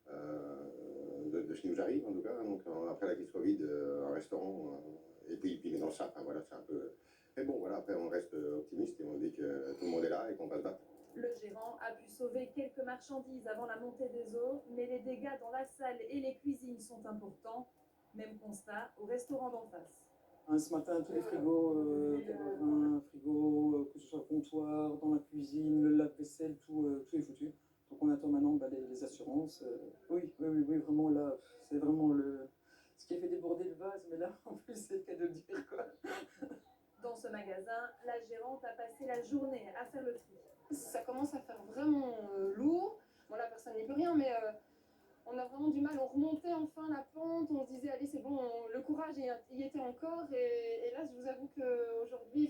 de ce qui nous arrive en tout cas. Donc après la crise Covid, un restaurant, et puis maintenant ça, enfin, voilà, c'est un peu... Mais bon, voilà, après on reste optimiste et on dit que tout le monde est là et qu'on va se battre. Le gérant a pu sauver quelques marchandises avant la montée des eaux, mais les dégâts dans la salle et les cuisines sont importants. Même constat au restaurant d'en face. Ce matin, tous les frigos, un frigo, que ce soit le comptoir, dans la cuisine, le lave-vaisselle, tout est foutu. Donc on attend maintenant les assurances. Oui, vraiment là, c'est vraiment ce qui a fait déborder le vase, mais là, en plus, c'est le cas de le dire, quoi. Dans ce magasin, la gérante a passé la journée à faire le tri. Ça commence à faire vraiment lourd. Bon, là, personne n'y peut rien, mais on a vraiment du mal. On remontait enfin la pente, on se disait, allez, c'est bon, le courage y était encore. Et là, je vous avoue qu'aujourd'hui,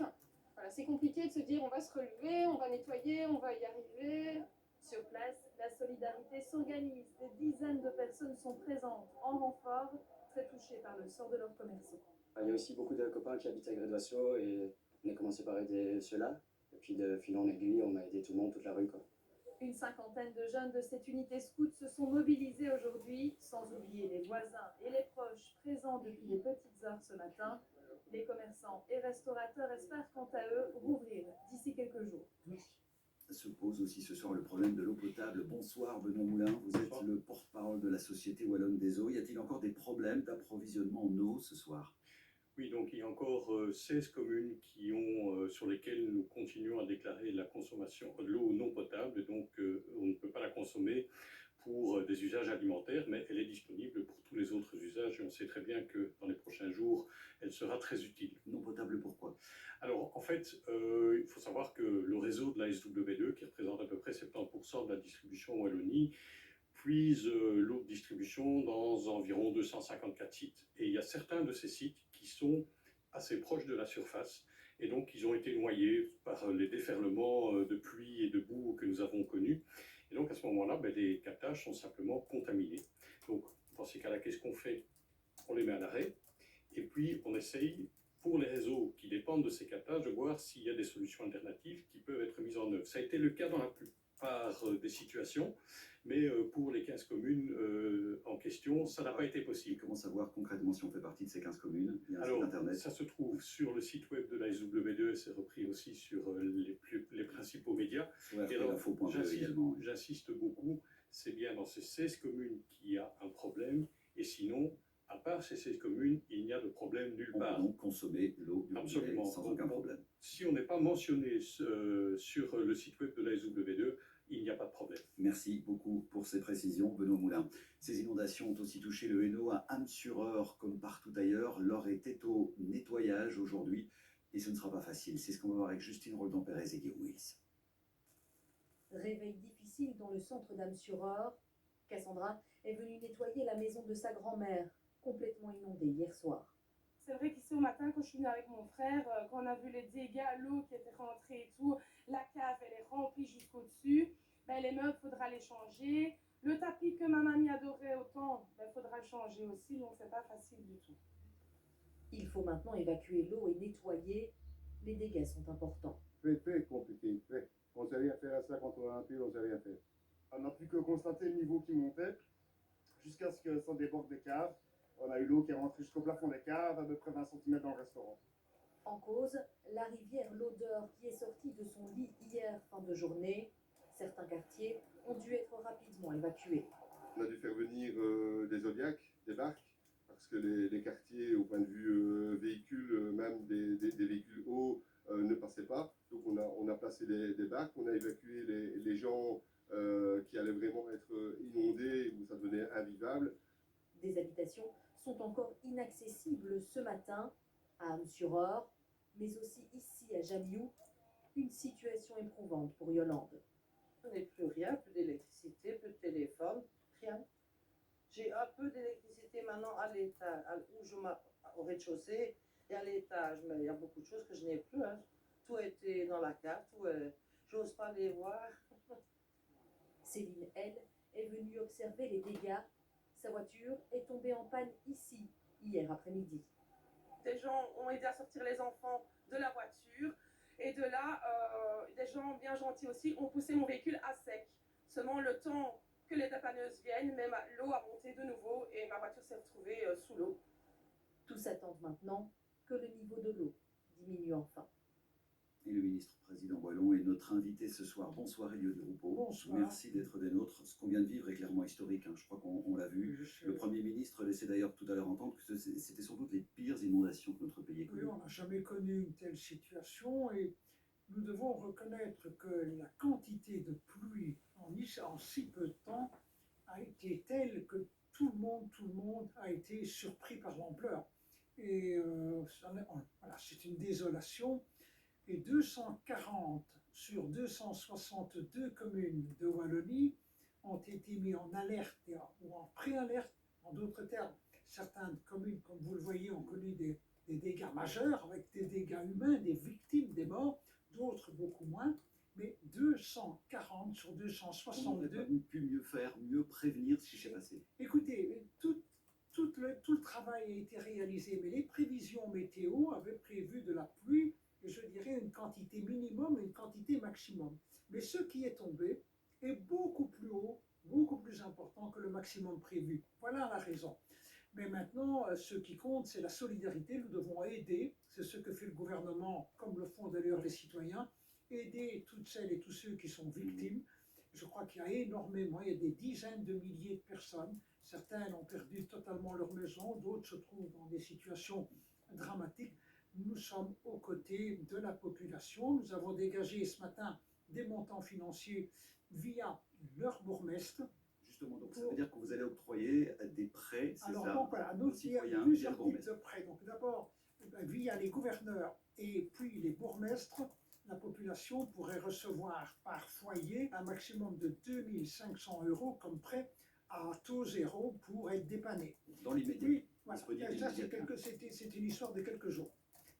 voilà, c'est compliqué de se dire, on va se relever, on va nettoyer, on va y arriver. Sur place, la solidarité s'organise. Des dizaines de personnes sont présentes en renfort, très touchées par le sort de leurs commerçants. Il y a aussi beaucoup de copains qui habitent à Gré-de-Vassaux et on a commencé par aider ceux-là. Et puis de fil en aiguille, on a aidé tout le monde, toute la rue, quoi. Une cinquantaine de jeunes de cette unité scout se sont mobilisés aujourd'hui, sans oublier les voisins et les proches présents depuis les petites heures ce matin. Les commerçants et restaurateurs espèrent quant à eux rouvrir d'ici quelques jours. Se pose aussi ce soir le problème de l'eau potable. Bonsoir Benoît Moulin, vous êtes le porte-parole de la Société Wallonne des Eaux. Y a-t-il encore des problèmes d'approvisionnement en eau ce soir ? Oui, donc il y a encore 16 communes sur lesquelles nous continuons à déclarer la consommation de l'eau non potable. Donc on ne peut pas la consommer pour des usages alimentaires, mais elle est disponible pour tous les autres usages. Et on sait très bien que dans les prochains jours, elle sera très utile. Non potable, pourquoi ? Alors en fait, il faut savoir que le réseau de la SW2, qui représente à peu près 70% de la distribution en Wallonie, puise l'eau de distribution dans environ 254 sites. Et il y a certains de ces sites qui sont assez proches de la surface, et donc ils ont été noyés par les déferlements de pluie et de boue que nous avons connus. Et donc à ce moment-là, les captages sont simplement contaminés. Donc dans ces cas-là, qu'est-ce qu'on fait ? On les met à l'arrêt, et puis on essaye, pour les réseaux qui dépendent de ces captages, de voir s'il y a des solutions alternatives qui peuvent être mises en œuvre. Ça a été le cas dans la plupart des situations, mais pour les 15 communes en question, ça n'a pas été possible. Comment savoir concrètement si on fait partie de ces 15 communes ? Il y a un Alors, site internet. ça se trouve sur le site web de la SW2 et c'est repris aussi sur les principaux médias. Ouais, et alors, également. J'insiste beaucoup, c'est bien dans ces 16 communes qu'il y a un problème, et sinon, à part ces 16 communes, il n'y a de problème nulle part. On peut donc consommer l'eau du robinet sans aucun problème. Si on n'est pas mentionné sur le site web de la SW2, il n'y a pas de problème. Merci beaucoup pour ces précisions, Benoît Moulin. Ces inondations ont aussi touché le Hainaut à Hamme-sur-Eure, comme partout ailleurs. L'Eure est au nettoyage aujourd'hui, et ce ne sera pas facile. C'est ce qu'on va voir avec Justine Roldan-Pérez et Guillaume Wills. Réveil difficile dans le centre d'Hamme-sur-Eure. Cassandra est venue nettoyer la maison de sa grand-mère, complètement inondée hier soir. C'est vrai qu'ici au matin, quand je suis venue avec mon frère, quand on a vu les dégâts, l'eau qui était rentrée et tout, la cave elle est remplie jusqu'au-dessus, les meubles, faudra les changer. Le tapis que ma mamie adorait autant, faudra le changer aussi, donc c'est pas facile du tout. Il faut maintenant évacuer l'eau et nettoyer. Les dégâts sont importants. Très compliqué, très. On ne sait rien faire à ça quand on a un pull, on ne sait rien faire. On n'a plus que constater le niveau qui montait jusqu'à ce que ça déborde des caves. On a eu l'eau qui est rentrée jusqu'au plafond des caves, à peu près 20 cm dans le restaurant. En cause, la rivière L'Odeur qui est sortie de son lit hier fin de journée. Certains quartiers ont dû être rapidement évacués. On a dû faire venir des zodiacs, des barques, parce que les quartiers, au point de vue véhicules, même des véhicules hauts, ne passaient pas. Donc on a placé des barques, on a évacué les gens qui allaient vraiment être inondés, où ça devenait invivable. Des habitations sont encore inaccessibles ce matin à Hamme-sur-Eure, mais aussi ici à Jamioux, une situation éprouvante pour Yolande. Je n'ai plus rien, plus d'électricité, plus de téléphone, rien. J'ai un peu d'électricité maintenant à l'étage, au rez-de-chaussée et à l'étage, mais il y a beaucoup de choses que je n'ai plus. Hein. Tout a été dans la cave, j'ose pas les voir. Céline, elle, est venue observer les dégâts. Sa voiture est tombée en panne ici, hier après-midi. Des gens ont aidé à sortir les enfants de la voiture. Et de là, des gens bien gentils aussi ont poussé mon véhicule à sec. Seulement le temps que les dépanneuses viennent, mais l'eau a monté de nouveau et ma voiture s'est retrouvée sous l'eau. Tous attendent maintenant que le niveau de l'eau diminue enfin. Et le ministre-président Boilon est notre invité ce soir. Bonsoir Elio Di Rupo. Bonsoir. Merci d'être des nôtres. Ce qu'on vient de vivre est clairement historique, hein. Je crois qu'on l'a vu. Le Premier ministre laissait d'ailleurs tout à l'heure entendre que c'était sans doute les pires inondations que notre pays ait Oui, connues. on n'a jamais connu une telle situation et nous devons reconnaître que la quantité de pluie en si peu de temps a été telle que tout le monde a été surpris par l'ampleur. Et voilà, c'est une désolation. Et 240 sur 262 communes de Wallonie ont été mis en alerte ou en pré-alerte. En d'autres termes, certaines communes, comme vous le voyez, ont connu des dégâts majeurs avec des dégâts humains, des victimes, des morts, d'autres beaucoup moins. Mais 240 sur On n'aurait 262. pas pu mieux faire, mieux prévenir ce qui s'est passé. Écoutez, tout le travail a été réalisé, mais les prévisions météo avaient prévu de la pluie, et je dirais une quantité minimum et une quantité maximum. Mais ce qui est tombé est beaucoup plus haut, beaucoup plus important que le maximum prévu. Voilà la raison. Mais maintenant, ce qui compte, c'est la solidarité. Nous devons aider, c'est ce que fait le gouvernement, comme le font d'ailleurs les citoyens, aider toutes celles et tous ceux qui sont victimes. Je crois qu'il y a énormément, il y a des dizaines de milliers de personnes. Certaines ont perdu totalement leur maison, d'autres se trouvent dans des situations dramatiques. Nous sommes aux côtés de la population. Nous avons dégagé ce matin des montants financiers via leur bourgmestre. Justement, donc ça veut dire que vous allez octroyer des prêts, c'est Alors ça, donc voilà, aux il y a citoyens plusieurs via le types bourgmestre. de prêts. Donc d'abord, via les gouverneurs et puis les bourgmestres, la population pourrait recevoir par foyer un maximum de 2500 € comme prêt à taux zéro pour être dépanné. Dans l'immédiat. Oui, voilà. Disponible Ça, immédiatement. c'est une histoire de quelques jours.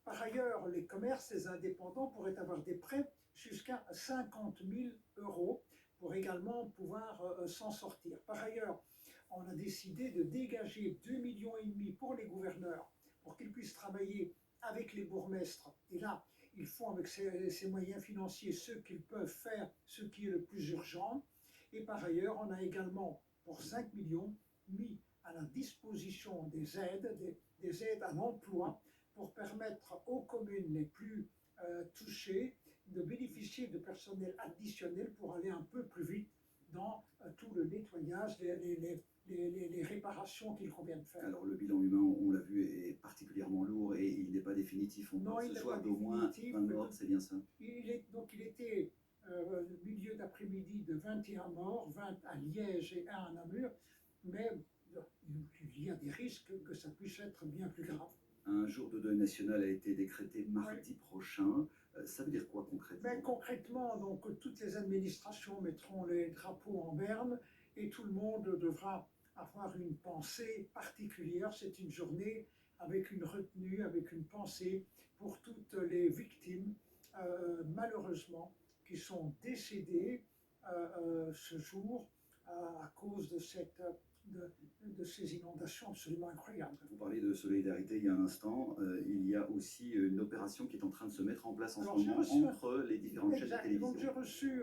Par ailleurs, les commerces, les indépendants pourraient avoir des prêts jusqu'à 50 000 € pour également pouvoir s'en sortir. Par ailleurs, on a décidé de dégager 2,5 millions pour les gouverneurs pour qu'ils puissent travailler avec les bourgmestres. Et là, ils font avec ces moyens financiers ce qu'ils peuvent faire, ce qui est le plus urgent. Et par ailleurs, on a également, pour 5 millions, mis à la disposition des aides à l'emploi pour permettre aux communes les plus touchées de bénéficier de personnel additionnel pour aller un peu plus vite dans tout le nettoyage, les réparations qu'il convient de faire. Alors le bilan humain, on l'a vu, est particulièrement lourd et il n'est pas définitif. On Non, parle il ce n'est soir pas d'au moins définitif, 20 morts, c'est bien ça? Il était milieu d'après-midi de 21 morts, 20 à Liège et 1 à Namur, mais il y a des risques que ça puisse être bien plus grave. Un jour de deuil national a été décrété mardi prochain. Ça veut dire quoi concrètement? Mais concrètement, donc, toutes les administrations mettront les drapeaux en berne et tout le monde devra avoir une pensée particulière. C'est une journée avec une retenue, avec une pensée pour toutes les victimes, malheureusement, qui sont décédées ce jour à cause de ces inondations absolument incroyables. Vous parlez de solidarité il y a un instant. Il y a aussi une opération qui est en train de se mettre en place en ce moment entre les différentes chaînes de Exact. télévision. Donc j'ai reçu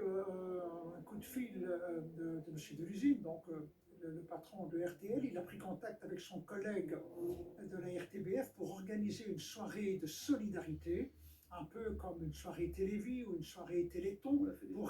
un coup de fil de M. Delusine, donc le patron de RTL. Il a pris contact avec son collègue de la RTBF pour organiser une soirée de solidarité, un peu comme une soirée Télévie ou une soirée Téléthon, pour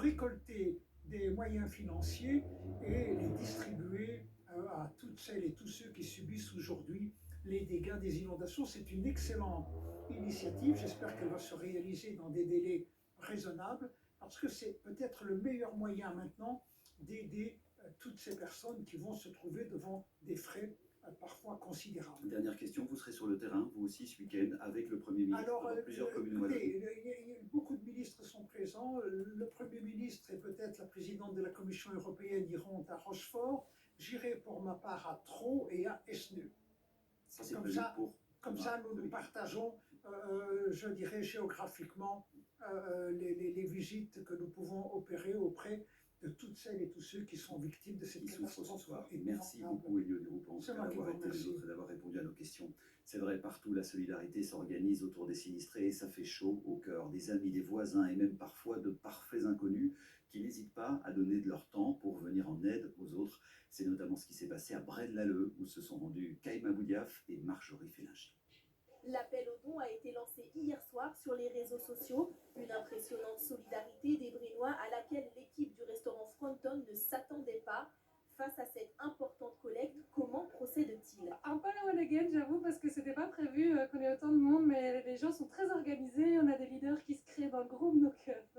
récolter des moyens financiers et les distribuer à toutes celles et tous ceux qui subissent aujourd'hui les dégâts des inondations. C'est une excellente initiative. J'espère qu'elle va se réaliser dans des délais raisonnables, parce que c'est peut-être le meilleur moyen maintenant d'aider toutes ces personnes qui vont se trouver devant des frais parfois considérables. Dernière question, vous serez sur le terrain, vous aussi, ce week-end, avec le Premier ministre dans plusieurs communes wallonnes. Beaucoup de ministres sont présents. Le Premier ministre et peut-être la présidente de la Commission européenne iront à Rochefort. J'irai pour ma part à Traux et à Esneux. Comme ça, nous partageons, je dirais géographiquement, les visites que nous pouvons opérer auprès de toutes celles et tous ceux qui sont victimes de cette catastrophe. Merci beaucoup, Elio Di Rupo, d'avoir été le nôtre et d'avoir répondu à nos questions. C'est vrai, partout, la solidarité s'organise autour des sinistrés et ça fait chaud au cœur des amis, des voisins et même parfois de parfaits inconnus qui n'hésitent pas à donner de leur temps pour venir en aide aux autres. C'est notamment ce qui s'est passé à Braine-l'Alleud, où se sont rendus Kaïma Boudiaf et Marjorie Félinger. L'appel aux dons a été lancé hier soir sur les réseaux sociaux. Une impressionnante solidarité des Brénois à laquelle l'équipe du restaurant Fronton ne s'attendait pas. Face à cette importante collecte, comment procède-t-il? Un peu la one again, j'avoue, parce que c'était pas prévu qu'on ait autant de monde, mais les gens sont très organisés. On a des leaders qui se créent dans le groupe, donc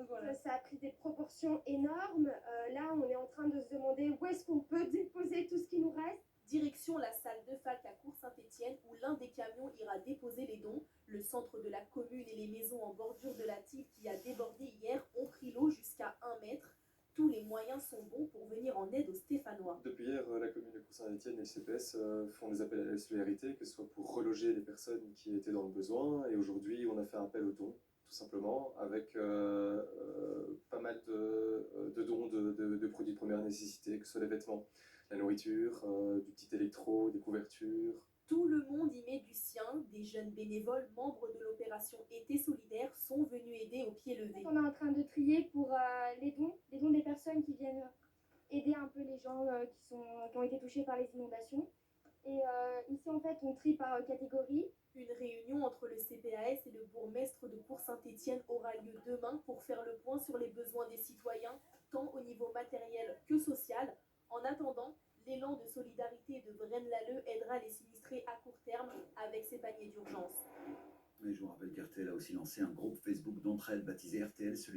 voilà. Ça a pris des proportions énormes. Là, on est en train de se demander où est-ce qu'on peut déposer tout ce qui nous reste. Direction la salle de Falk à Cour-Saint-Étienne où l'un des camions ira déposer les dons. Le centre de la commune et les maisons en bordure de la Tive qui a débordé hier ont pris l'eau jusqu'à 1 mètre. Tous les moyens sont bons pour venir en aide aux Stéphanois. Depuis hier, la commune de Cour-Saint-Étienne et le CPS font des appels à la solidarité, que ce soit pour reloger les personnes qui étaient dans le besoin. Et aujourd'hui, on a fait un appel aux dons, tout simplement, avec pas mal de dons de produits de première nécessité, que ce soit les vêtements, la nourriture, du petit électro, des couvertures. Tout le monde y met du sien. Des jeunes bénévoles, membres de l'opération Été solidaire, sont venus aider au pied levé. On est en train de trier pour les dons des personnes qui viennent aider un peu les gens qui ont été touchés par les inondations. Et ici, en fait, on trie par catégorie. Une réunion entre le CPAS et le bourgmestre de Cour-Saint-Étienne aura lieu demain pour faire le point sur les besoins des citoyens, tant au niveau matériel que social. En attendant, l'élan de solidarité de Braine-l'Alleud aidera les sinistrés à court terme avec ses paniers d'urgence. Mais je vous rappelle qu'RTL a aussi lancé un groupe Facebook d'entraide baptisé RTL